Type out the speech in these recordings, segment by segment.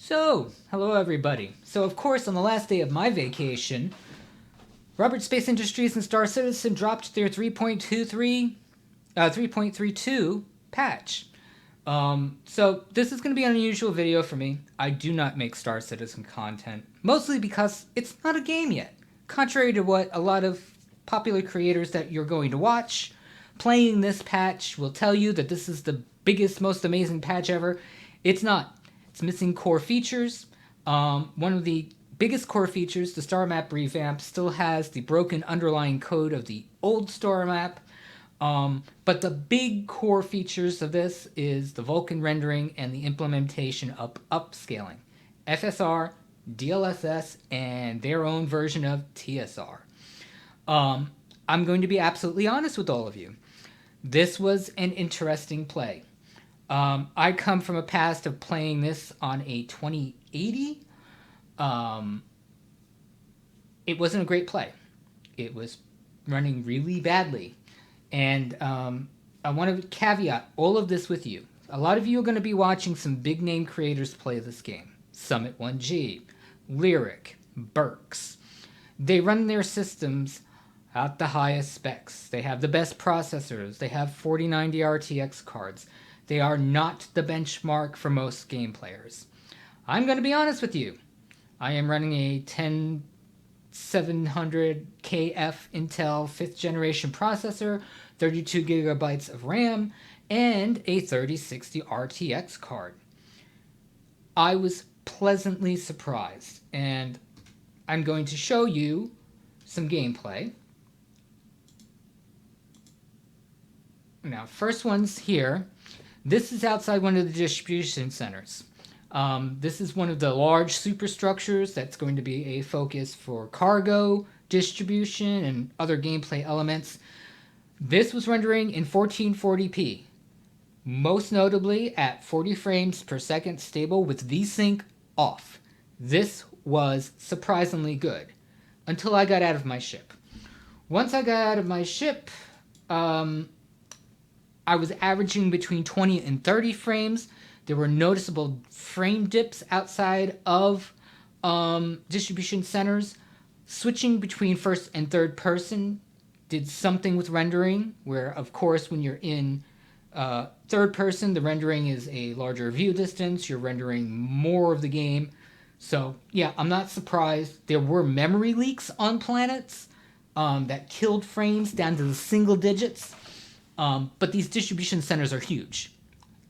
Hello everybody. So, of course, on the last day of my vacation, Robert Space Industries and Star Citizen dropped their 3.32 patch. So this is going to be an unusual video for me. I do not make Star Citizen content, mostly because it's not a game yet. Contrary to what a lot of popular creators that you're going to watch, playing this patch will tell you that this is the biggest, most amazing patch ever. It's not. It's missing core features. One of the biggest core features, the star map revamp, still has the broken underlying code of the old star map. But the big core features of this is the Vulkan rendering and the implementation of upscaling. FSR, DLSS, and their own version of TSR. I'm going to be absolutely honest with all of you. This was an interesting play. I come from a past of playing this on a 2080. It wasn't a great play. It was running really badly. And I want to caveat all of this with you. A lot of you are going to be watching some big name creators play this game. Summit 1G, Lyric, Burks. They run their systems at the highest specs. They have the best processors. They have 4090 RTX cards. They are not the benchmark for most game players. I'm going to be honest with you. I am running a 10700KF Intel 5th generation processor, 32 gigabytes of RAM, and a 3060 RTX card. I was pleasantly surprised, and I'm going to show you some gameplay. Now, first one's here. This is outside one of the distribution centers. This is one of the large superstructures that's going to be a focus for cargo, distribution, and other gameplay elements. This was rendering in 1440p, most notably at 40 frames per second stable with VSync off. This was surprisingly good until I got out of my ship. Once I got out of my ship, I was averaging between 20 and 30 frames. There were noticeable frame dips outside of distribution centers. Switching between first and third person did something with rendering, where, of course, when you're in third person, the rendering is a larger view distance. You're rendering more of the game. So, yeah, I'm not surprised. There were memory leaks on planets that killed frames down to the single digits. But these distribution centers are huge.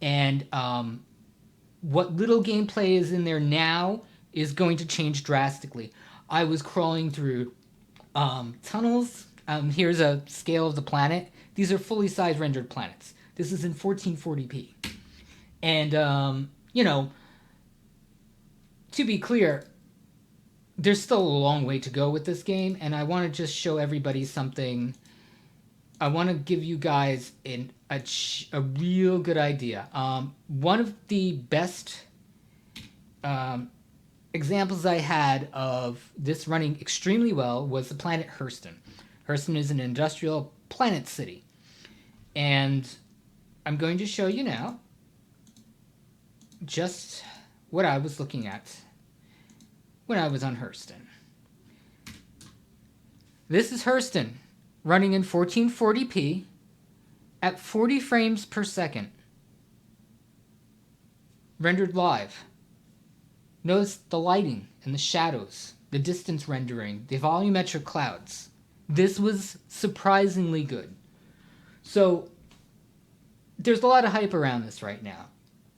And what little gameplay is in there now is going to change drastically. I was crawling through tunnels. Here's a scale of the planet. These are fully sized rendered planets. This is in 1440p. And, to be clear, there's still a long way to go with this game. And I want to just show everybody something. I want to give you guys a real good idea. One of the best examples I had of this running extremely well was the planet Hurston. Hurston is an industrial planet city. And I'm going to show you now just what I was looking at when I was on Hurston. This is Hurston, running in 1440p at 40 frames per second. Rendered live. Notice the lighting and the shadows, the distance rendering, the volumetric clouds. This was surprisingly good. So, there's a lot of hype around this right now.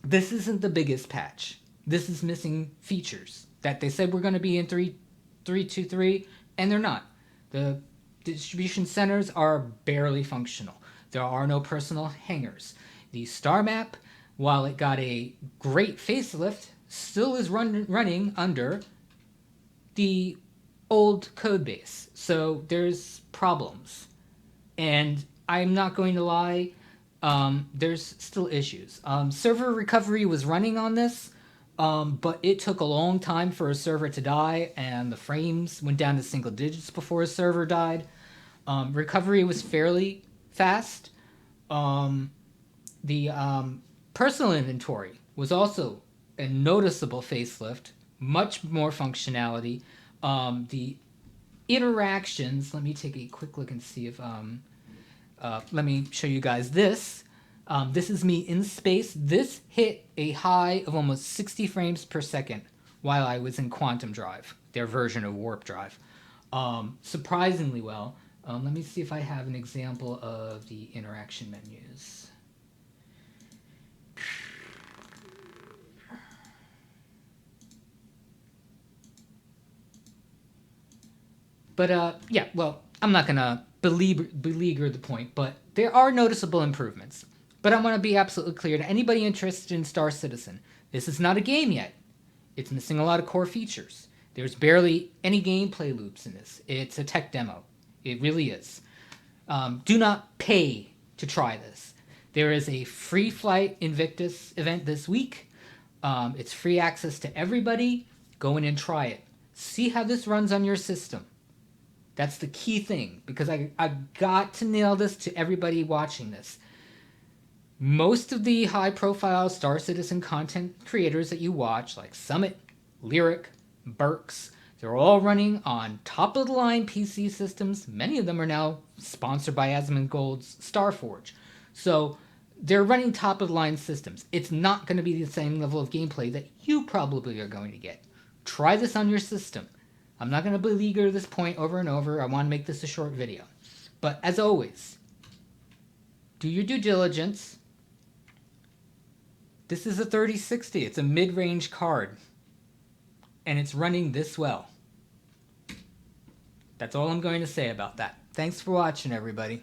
This isn't the biggest patch. This is missing features that they said were going to be in 3.23, and they're not. The distribution centers are barely functional. There are no personal hangars. The star map, while it got a great facelift, still is running under the old code base. So there's problems. And I'm not going to lie, there's still issues. Server recovery was running on this, but it took a long time for a server to die, and the frames went down to single digits before a server died. Recovery was fairly fast. The personal inventory was also a noticeable facelift, much more functionality. The interactions, let me take a quick look and see if, let me show you guys this. This is me in space. This hit a high of almost 60 frames per second while I was in Quantum Drive, their version of Warp Drive. Surprisingly well. Let me see if I have an example of the interaction menus. But yeah, well, I'm not gonna beleaguer the point, but there are noticeable improvements. But I want to be absolutely clear to anybody interested in Star Citizen. This is not a game yet. It's missing a lot of core features. There's barely any gameplay loops in this. It's a tech demo. It really is. Do not pay to try this. There is a free flight Invictus event this week. It's free access to everybody. Go in and try it. See how this runs on your system. That's the key thing, because I got to nail this to everybody watching this. Most of the high-profile Star Citizen content creators that you watch, like Summit, Lyric, Burks, they're all running on top-of-the-line PC systems. Many of them are now sponsored by Asmongold's Starforge. So they're running top-of-the-line systems. It's not going to be the same level of gameplay that you probably are going to get. Try this on your system. I'm not going to beleaguer this point over and over. I want to make this a short video. But as always, do your due diligence. This is a 3060. It's a mid-range card. And it's running this well. That's all I'm going to say about that. Thanks for watching, everybody.